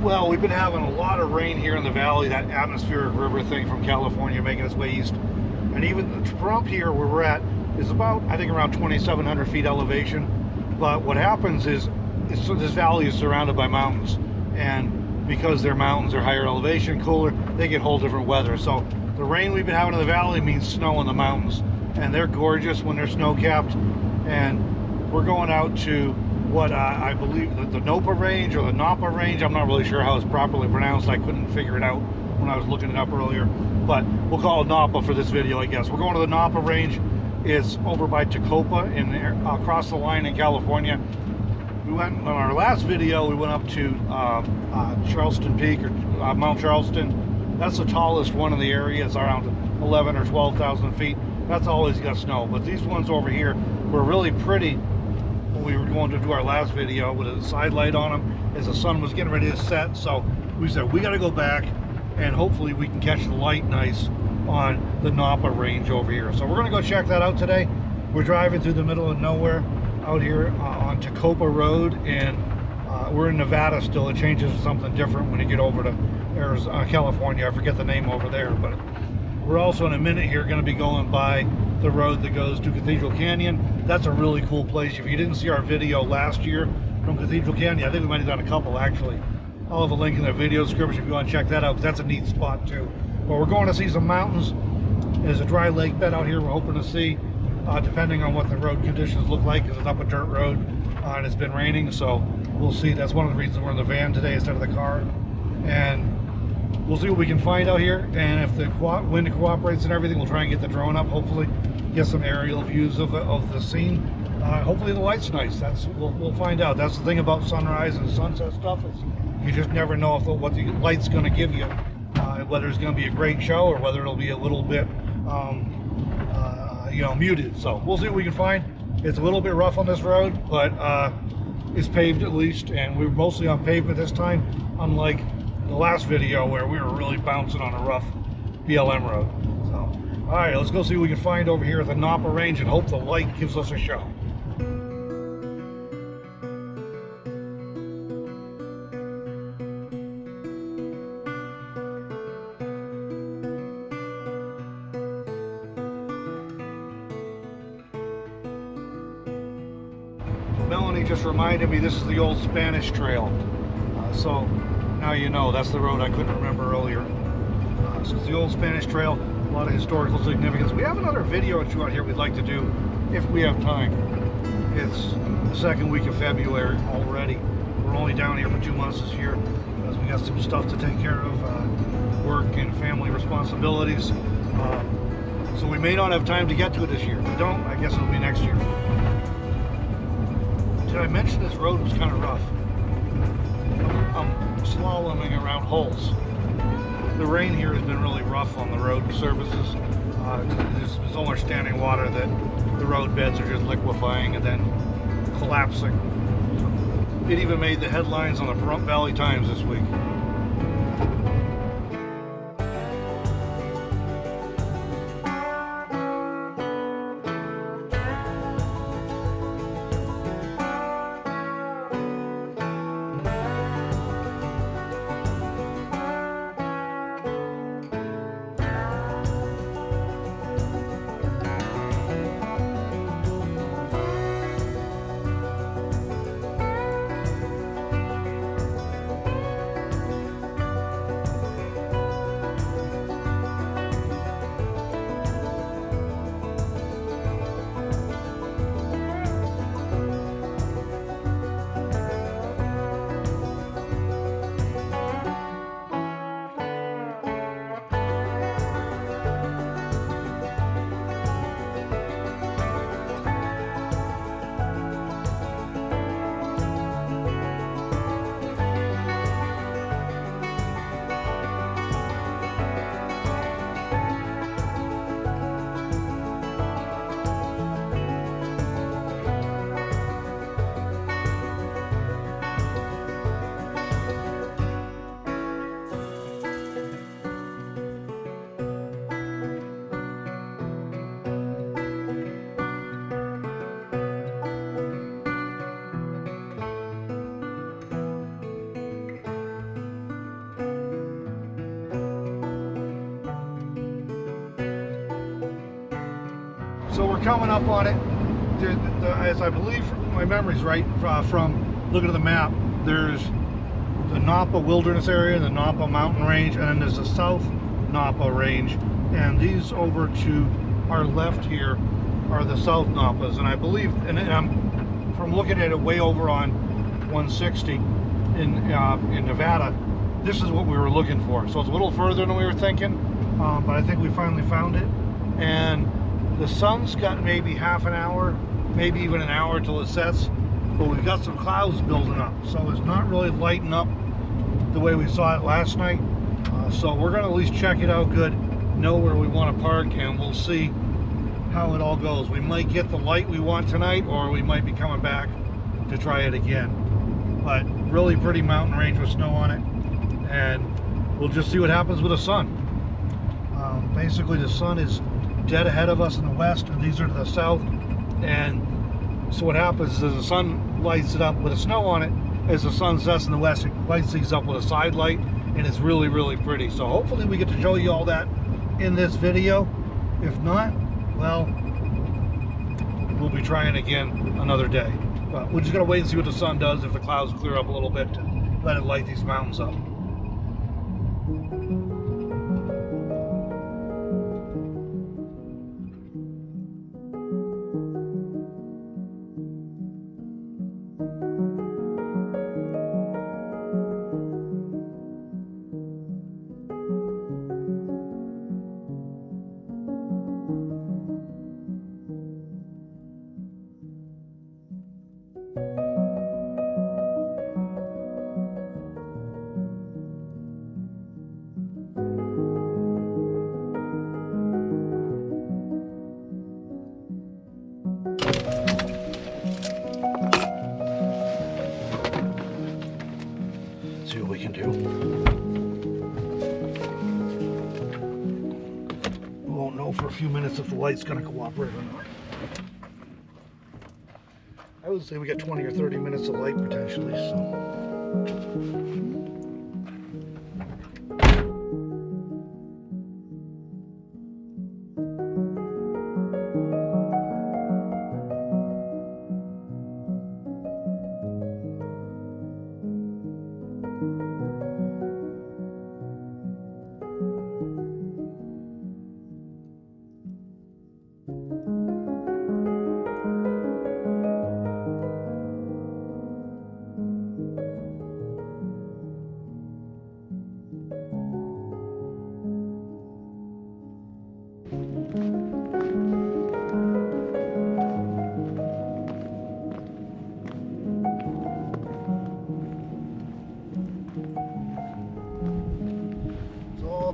Well, we've been having a lot of rain here in the valley, that atmospheric river thing from California making its way east. And even from up here where we're at is about, I think, around 2,700 feet elevation. But what happens is this valley is surrounded by mountains. And because their mountains are higher elevation, cooler, they get whole different weather. So the rain we've been having in the valley means snow in the mountains. And they're gorgeous when they're snow-capped. And we're going out to what I believe the Nopa range or the Napa range. I'm not really sure how it's properly pronounced. I couldn't figure it out when I was looking it up earlier, but we'll call it Napa for this video, I guess. We're going to the Napa range. It's over by Tacoma across the line in California. We went on our last video, we went up to Charleston Peak or Mount Charleston. That's the tallest one in the area. It's around 11 or 12,000 feet. That's always got snow, but these ones over here were really pretty. We were going to do our last video with a side light on them as the sun was getting ready to set. So we said we got to go back and hopefully we can catch the light nice on the Napa range over here. So we're going to go check that out today. We're driving through the middle of nowhere out here on Tacoma Road, and we're in Nevada still. It changes to something different when you get over to Arizona, California. I forget the name over there, but we're also in a minute here going to be going by the road that goes to Cathedral Canyon. That's a really cool place. If you didn't see our video last year from Cathedral Canyon, I think we might have done a couple actually. I'll have a link in the video description if you want to check that out, because that's a neat spot too. But we're going to see some mountains. There's a dry lake bed out here we're hoping to see, depending on what the road conditions look like, because it's up a dirt road and it's been raining, so we'll see. That's one of the reasons we're in the van today instead of the car. And we'll see what we can find out here, and if the wind cooperates and everything, we'll try and get the drone up, hopefully get some aerial views of the scene. Hopefully the light's nice. We'll find out. That's the thing about sunrise and sunset stuff, is you just never know what the light's going to give you, whether it's going to be a great show or whether it'll be a little bit muted. So we'll see what we can find. It's a little bit rough on this road, but it's paved at least, and we're mostly on pavement this time, unlike the last video where we were really bouncing on a rough BLM road. So all right, let's go see what we can find over here at the Napa range and hope the light gives us a show. Melanie just reminded me this is the old Spanish Trail. So now you know, that's the road I couldn't remember earlier. So it's the old Spanish Trail, a lot of historical significance. We have another video or two out here we'd like to do if we have time. It's the second week of February already. We're only down here for 2 months this year because we got some stuff to take care of, work and family responsibilities. So we may not have time to get to it this year. If we don't, I guess it'll be next year. Did I mention this road was kind of rough? I'm slaloming around holes. The rain here has been really rough on the road surfaces. There's so much standing water that the road beds are just liquefying and then collapsing. It even made the headlines on the Pahrump Valley Times this week. coming up on it. As I believe my memory's right, from looking at the map, there's the Napa Wilderness Area, the Napa Mountain Range, and then there's the South Napa Range. And these over to our left here are the South Napas. And I believe, and I'm from looking at it way over on 160 in Nevada, this is what we were looking for. So it's a little further than we were thinking, but I think we finally found it. And the sun's got maybe half an hour, maybe even an hour till it sets, but we've got some clouds building up, so it's not really lighting up the way we saw it last night. So we're going to at least check it out good, know where we want to park, and we'll see how it all goes. We might get the light we want tonight, or we might be coming back to try it again. But really pretty mountain range with snow on it, and we'll just see what happens with the sun. Basically the sun is dead ahead of us in the west, and these are to the south. And so what happens is the sun lights it up with the snow on it. As the sun sets in the west, it lights these up with a side light, and it's really, really pretty. So hopefully we get to show you all that in this video. If not, well, we'll be trying again another day. But we're just gonna wait and see what the sun does, if the clouds clear up a little bit, to let it light these mountains up. See what we can do. We won't know for a few minutes if the light's going to cooperate or not. I would say we got 20 or 30 minutes of light potentially, so.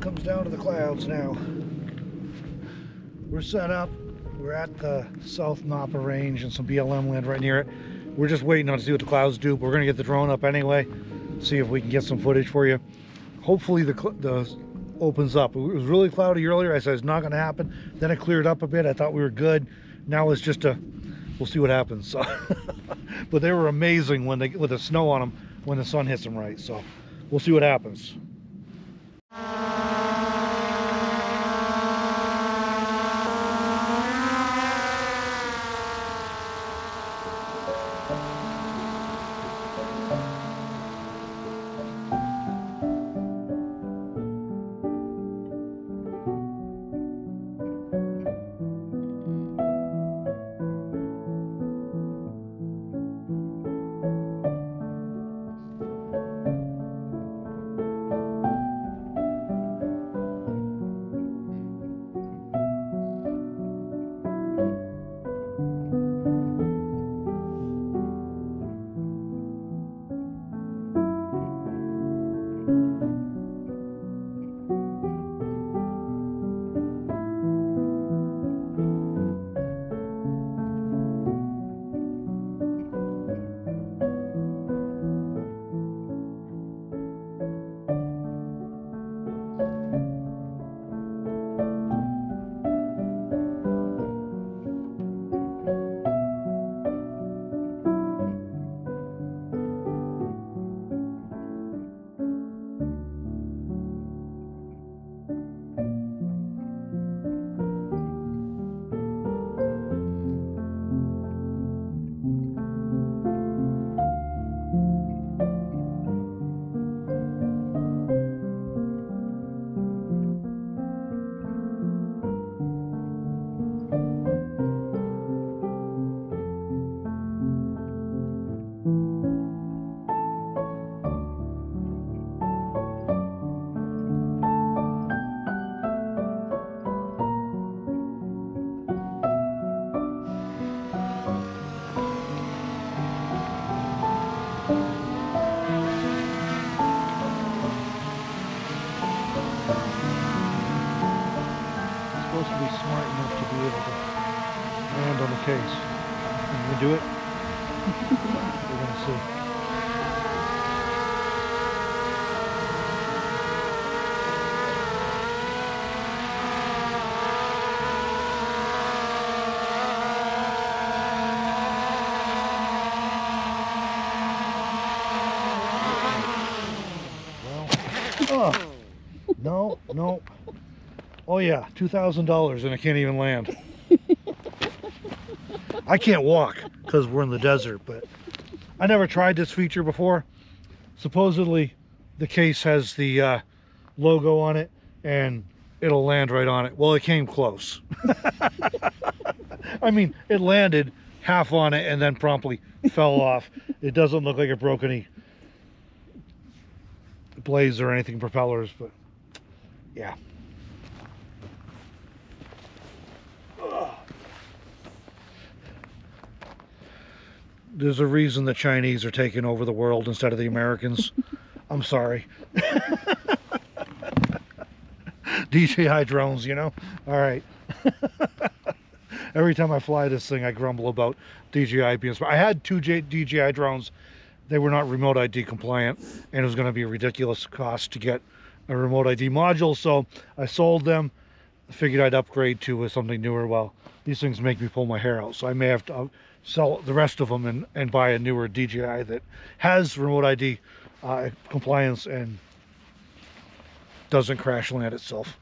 Comes down to the clouds now. We're set up. We're at the South Napa Range and some BLM land right near it. We're just waiting on to see what the clouds do. But we're going to get the drone up anyway, see if we can get some footage for you. Hopefully the opens up. It was really cloudy earlier. I said it's not going to happen. Then it cleared up a bit. I thought we were good. Now it's just we'll see what happens. So, but they were amazing when with the snow on them when the sun hits them right. So we'll see what happens. land on the case. Can we do it? We're gonna see. Oh, no, no. Oh yeah, $2,000 and I can't even land. I can't walk because we're in the desert, but I never tried this feature before. Supposedly the case has the logo on it and it'll land right on it. Well, it came close. I mean, it landed half on it and then promptly fell off. It doesn't look like it broke any blades or anything, propellers, but yeah. There's a reason the Chinese are taking over the world instead of the Americans. I'm sorry. DJI drones, you know? All right. Every time I fly this thing, I grumble about DJI being... I had two DJI drones. They were not remote ID compliant, and it was going to be a ridiculous cost to get a remote ID module, so I sold them. Figured I'd upgrade to something newer. Well, these things make me pull my hair out, so I may have to sell the rest of them and buy a newer DJI that has remote ID compliance and doesn't crash land itself,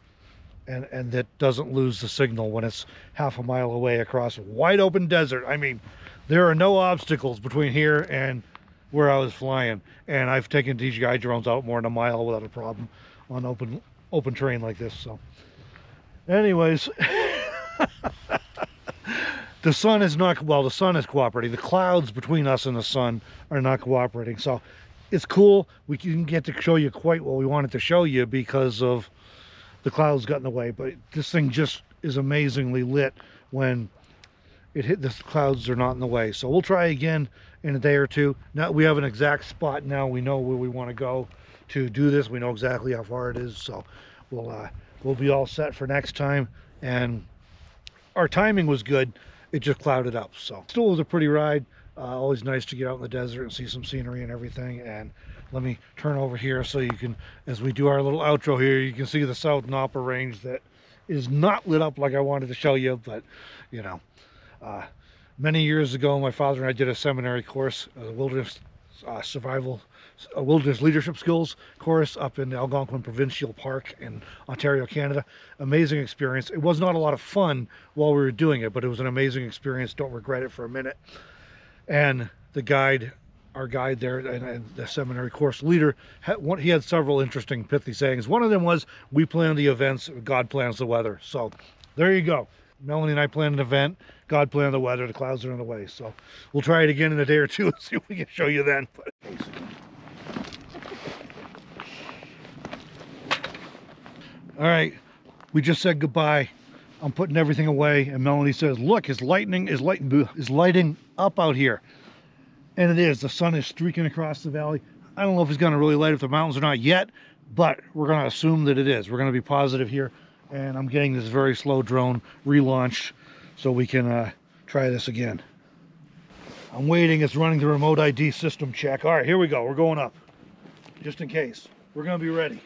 and that doesn't lose the signal when it's half a mile away across a wide open desert. I mean, there are no obstacles between here and where I was flying, and I've taken DJI drones out more than a mile without a problem on open terrain like this. So anyways, the sun is not, well, the sun is cooperating. The clouds between us and the sun are not cooperating, so it's cool. We didn't get to show you quite what we wanted to show you because of the clouds got in the way, but this thing just is amazingly lit when it hit. The clouds are not in the way. So we'll try again in a day or two. Now we have an exact spot. Now we know where we want to go to do this. We know exactly how far it is, so we'll be all set for next time. And our timing was good. It just clouded up, so still was a pretty ride. Always nice to get out in the desert and see some scenery and everything. And let me turn over here so you can, as we do our little outro here, you can see the South Napa Range that is not lit up like I wanted to show you, but you know, many years ago my father and I did a seminary course, a wilderness wilderness leadership skills course up in the Algonquin Provincial Park in Ontario, Canada. Amazing experience. It was not a lot of fun while we were doing it, but it was an amazing experience. Don't regret it for a minute. And the guide, our guide there, and the seminary course leader, he had several interesting pithy sayings. One of them was, we plan the events, God plans the weather. So there you go. Melanie and I planned an event, God planned the weather, the clouds are in the way. So we'll try it again in a day or two and see if we can show you then. All right, we just said goodbye. I'm putting everything away, and Melanie says, look, it's lighting up out here. And it is. The sun is streaking across the valley. I don't know if it's going to really light up the mountains or not yet, but we're going to assume that it is. We're going to be positive here. And I'm getting this very slow drone relaunched so we can try this again. I'm waiting. It's running the remote ID system check. All right, here we go. We're going up. Just in case. We're going to be ready.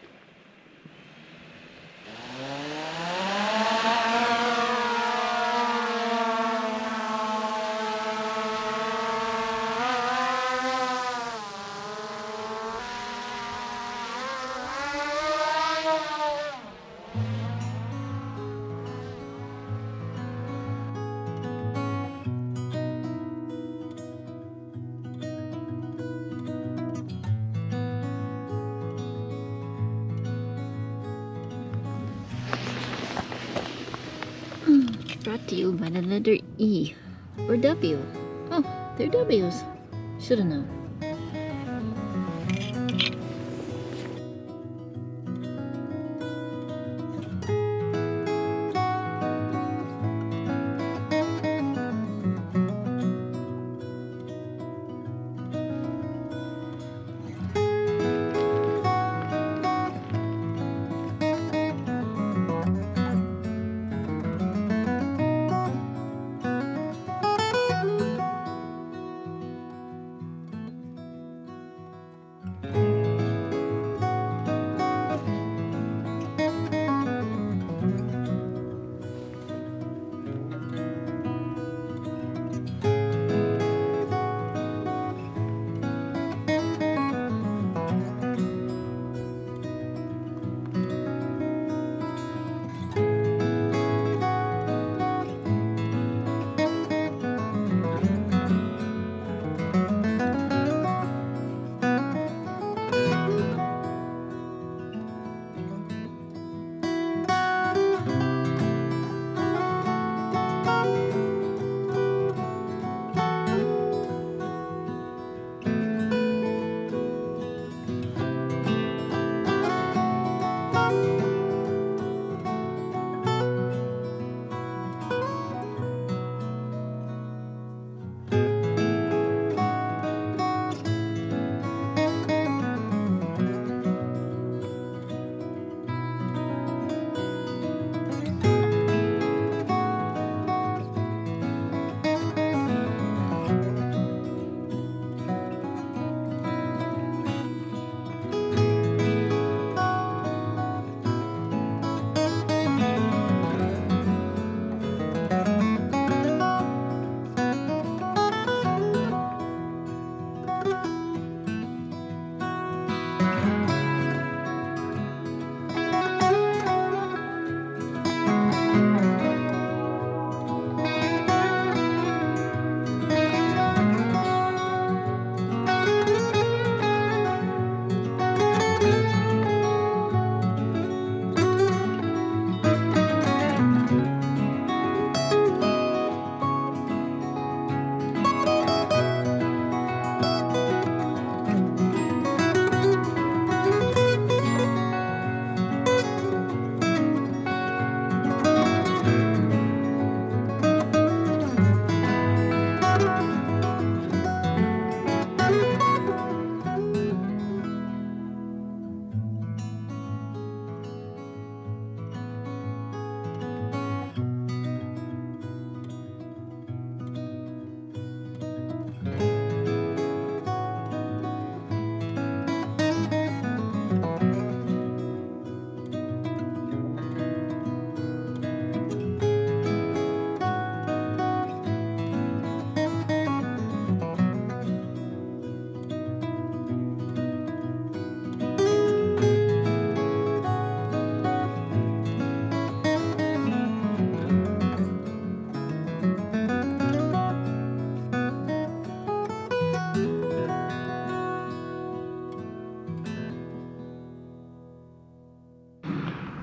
Brought to you by the letter E or W. Oh, they're W's. Should have known.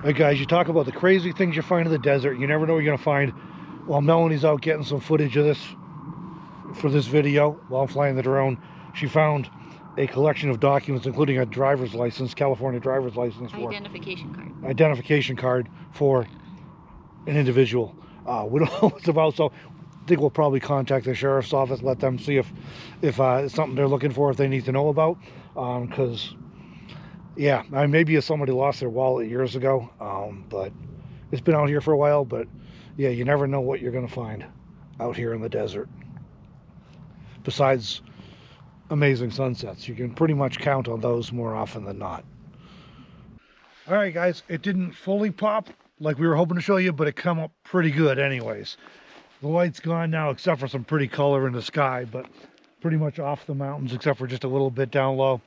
Hey guys, you talk about the crazy things you find in the desert. You never know what you're gonna find. While Melanie's out getting some footage of this for this video, while I'm flying the drone, she found a collection of documents, including a driver's license, California driver's license, for identification card for an individual. We don't know what it's about, so I think we'll probably contact the sheriff's office, let them see if it's something they're looking for, if they need to know about, because yeah, maybe somebody lost their wallet years ago, but it's been out here for a while. But yeah, you never know what you're going to find out here in the desert. Besides amazing sunsets, you can pretty much count on those more often than not. All right, guys, it didn't fully pop like we were hoping to show you, but it come up pretty good anyways. The light's gone now, except for some pretty color in the sky, but pretty much off the mountains, except for just a little bit down low.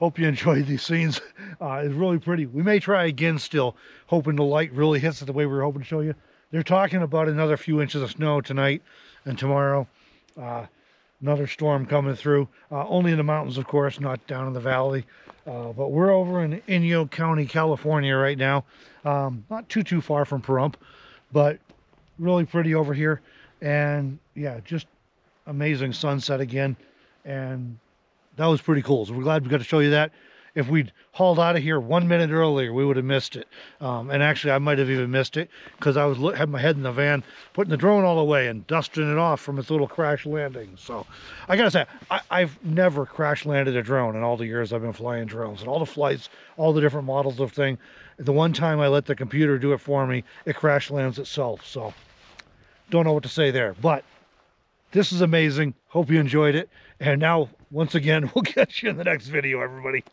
Hope you enjoyed these scenes. It's really pretty. We may try again still, hoping the light really hits it the way we were hoping to show you. They're talking about another few inches of snow tonight and tomorrow. Another storm coming through. Only in the mountains, of course, not down in the valley. But we're over in Inyo County, California right now. Not too far from Pahrump, but really pretty over here. And yeah, just amazing sunset again. And that was pretty cool. So we're glad we got to show you that. If we'd hauled out of here 1 minute earlier, we would have missed it. And actually, I might have even missed it because I was had my head in the van, putting the drone all away and dusting it off from its little crash landing. So I gotta say, I've never crash landed a drone in all the years I've been flying drones and all the flights, all the different models of thing. The one time I let the computer do it for me, it crash lands itself. So don't know what to say there, but this is amazing. Hope you enjoyed it. And now, once again, we'll catch you in the next video, everybody.